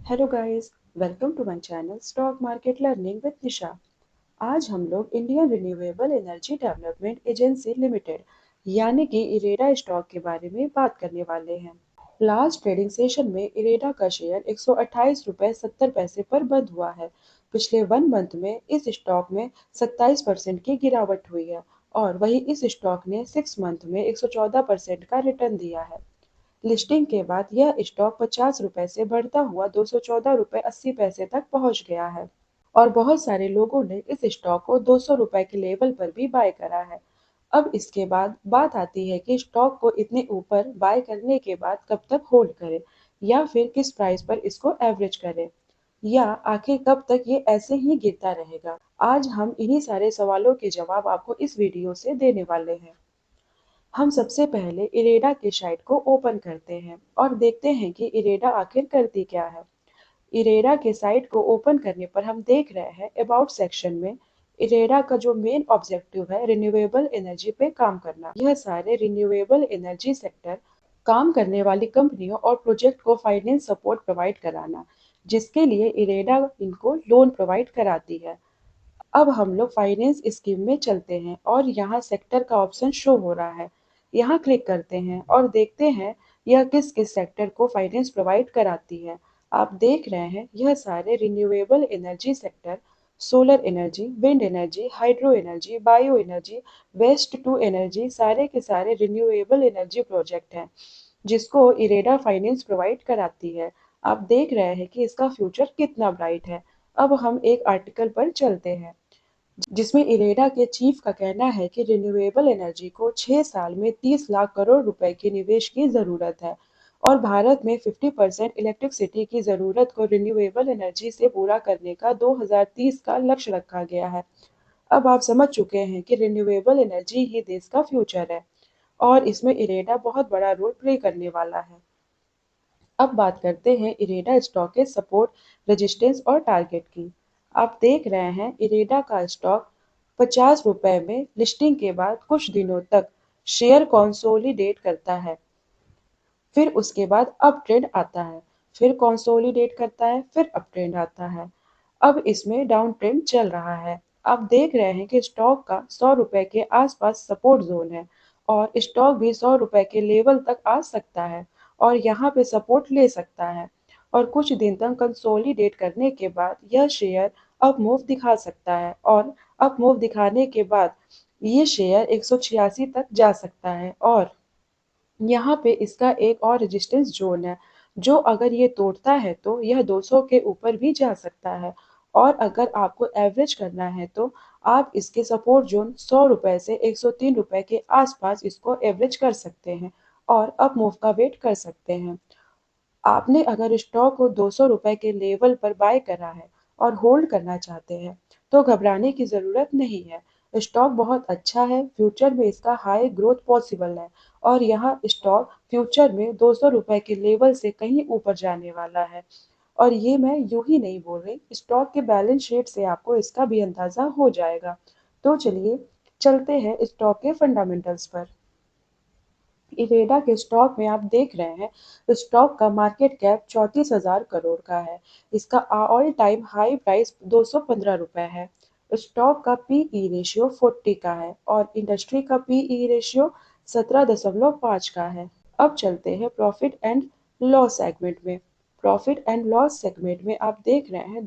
Hello guys, welcome to my channel stock market learning with Nisha. आज हम लोग Indian renewable energy development agency limited यानी कि IREDA stock के बारे में बात करने वाले हैं। लास्ट ट्रेडिंग सेशन में इरेडा का शेयर 128.70 रुपये पर बंद हुआ है। पिछले 1 मंथ में इस स्टॉक में 27% की गिरावट हुई है और वही इस स्टॉक ने 6 मंथ में 114% का रिटर्न दिया है। लिस्टिंग के बाद यह स्टॉक 50 रुपए से बढ़ता हुआ 214.80 रुपये तक पहुंच गया है और बहुत सारे लोगों ने इस स्टॉक को 200 रुपए के लेवल पर भी बाय करा है। अब इसके बाद बात आती है कि स्टॉक को इतने ऊपर बाय करने के बाद कब तक होल्ड करें या फिर किस प्राइस पर इसको एवरेज करें या आखिर कब तक ये ऐसे ही गिरता रहेगा। आज हम इन्हीं सारे सवालों के जवाब आपको इस वीडियो से देने वाले हैं। हम सबसे पहले इरेडा की साइट को ओपन करते हैं और देखते हैं कि इरेडा आखिर करती क्या है। इरेडा के साइट को ओपन करने पर हम देख रहे हैं अबाउट सेक्शन में इरेडा का जो मेन ऑब्जेक्टिव है रिन्यूएबल एनर्जी पे काम करना। यह सारे रिन्यूएबल एनर्जी सेक्टर काम करने वाली कंपनियों और प्रोजेक्ट को फाइनेंस सपोर्ट प्रोवाइड कराना, जिसके लिए इरेडा इनको लोन प्रोवाइड कराती है। अब हम लोग फाइनेंस स्कीम में चलते हैं और यहाँ सेक्टर का ऑप्शन शो हो रहा है। यहाँ क्लिक करते हैं और देखते हैं यह किस किस सेक्टर को फाइनेंस प्रोवाइड कराती है। आप देख रहे हैं यह सारे renewable energy sector solar energy, wind energy, hydro energy, bio energy, waste to energy सारे के सारे रिन्यूएबल एनर्जी प्रोजेक्ट हैं जिसको इरेडा फाइनेंस प्रोवाइड कराती है। आप देख रहे हैं कि इसका फ्यूचर कितना ब्राइट है। अब हम एक आर्टिकल पर चलते हैं जिसमें इरेडा के चीफ का कहना है कि रिन्यूएबल एनर्जी को 6 साल में 30 लाख करोड़ रुपए के निवेश की जरूरत है और भारत में 50% इलेक्ट्रिसिटी की जरूरत को रिन्यूएबल एनर्जी से पूरा करने का 2030 का लक्ष्य रखा गया है। अब आप समझ चुके हैं कि रिन्यूएबल एनर्जी ही देश का फ्यूचर है और इसमें इरेडा बहुत बड़ा रोल प्ले करने वाला है। अब बात करते हैं इरेडा स्टॉक के सपोर्ट, रेजिस्टेंस और टारगेट की। आप देख रहे हैं इरेडा का स्टॉक 50 रुपए में लिस्टिंग के बाद कुछ दिनों तक शेयर कंसोलिडेट करता है, फिर उसके बाद अप ट्रेंड आता है, फिर कंसोलिडेट करता है, फिर अप ट्रेंड आता है। अब इसमें डाउन ट्रेंड चल रहा है। आप देख रहे हैं कि स्टॉक का 100 रुपए के आसपास सपोर्ट जोन है और स्टॉक भी 100 रुपए के लेवल तक आ सकता है और यहाँ पे सपोर्ट ले सकता है और कुछ दिन तक कंसोलिडेट करने के बाद यह शेयर अप मूव दिखा सकता है और अप मूव दिखाने के बाद ये शेयर 186 तक जा सकता है और यहाँ पे इसका एक और रेजिस्टेंस जोन है जो अगर ये तोड़ता है तो यह 200 के ऊपर भी जा सकता है और अगर आपको एवरेज करना है तो आप इसके सपोर्ट जोन 100 रुपए से 103 रुपए के आसपास इसको एवरेज कर सकते हैं और अप मूव का वेट कर सकते हैं। आपने अगर स्टॉक को 200 रुपए के लेवल पर बाय करा है और होल्ड करना चाहते हैं तो घबराने की ज़रूरत नहीं है। स्टॉक बहुत अच्छा है, फ्यूचर में इसका हाई ग्रोथ पॉसिबल है और यह स्टॉक फ्यूचर में 200 रुपए के लेवल से कहीं ऊपर जाने वाला है। और ये मैं यूं ही नहीं बोल रही, स्टॉक के बैलेंस शीट से आपको इसका भी अंदाजा हो जाएगा। तो चलिए चलते हैं स्टॉक के फंडामेंटल्स पर। इरेडा के स्टॉक में आप देख रहे हैं स्टॉक का मार्केट कैप 34,000 करोड़ का है। इसका ऑल टाइम हाई प्राइस 215 रुपए है। स्टॉक का पीई रेशियो 40 का है और इंडस्ट्री का पीई रेशियो 17.5 का है। अब चलते हैं प्रॉफिट एंड लॉस सेगमेंट में। प्रॉफिट एंड लॉस सेगमेंट में आप देख रहे हैं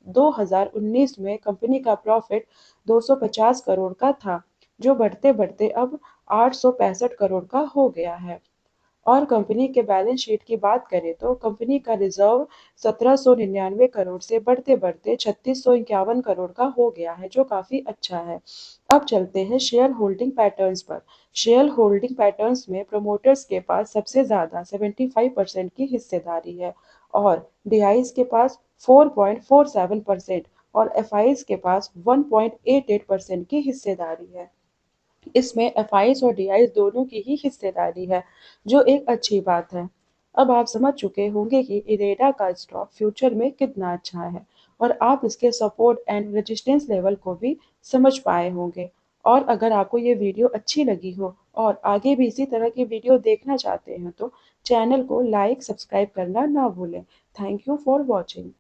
2019 में कंपनी का प्रॉफिट 250 करोड़ का था जो बढ़ते बढ़ते अब 865 करोड़ का हो गया है। और कंपनी के बैलेंस शीट की बात करें तो कंपनी का रिजर्व 1799 करोड़ से बढ़ते बढ़ते 3651 करोड़ का हो गया है जो काफी अच्छा है। अब चलते हैं शेयर होल्डिंग पैटर्न्स पर। शेयर होल्डिंग पैटर्न्स में प्रमोटर्स के पास सबसे ज्यादा 75% की हिस्सेदारी है और डीआईज के पास 4.47% और एफआईज के पास 1.88% की हिस्सेदारी है। इसमें एफआईज और डीआईज दोनों की ही हिस्सेदारी है जो एक अच्छी बात है। अब आप समझ चुके होंगे कि इरेडा का स्टॉक फ्यूचर में कितना अच्छा है और आप इसके सपोर्ट एंड रेजिस्टेंस लेवल को भी समझ पाए होंगे। और अगर आपको ये वीडियो अच्छी लगी हो और आगे भी इसी तरह की वीडियो देखना चाहते हैं तो चैनल को लाइक सब्सक्राइब करना ना भूलें। Thank you for watching.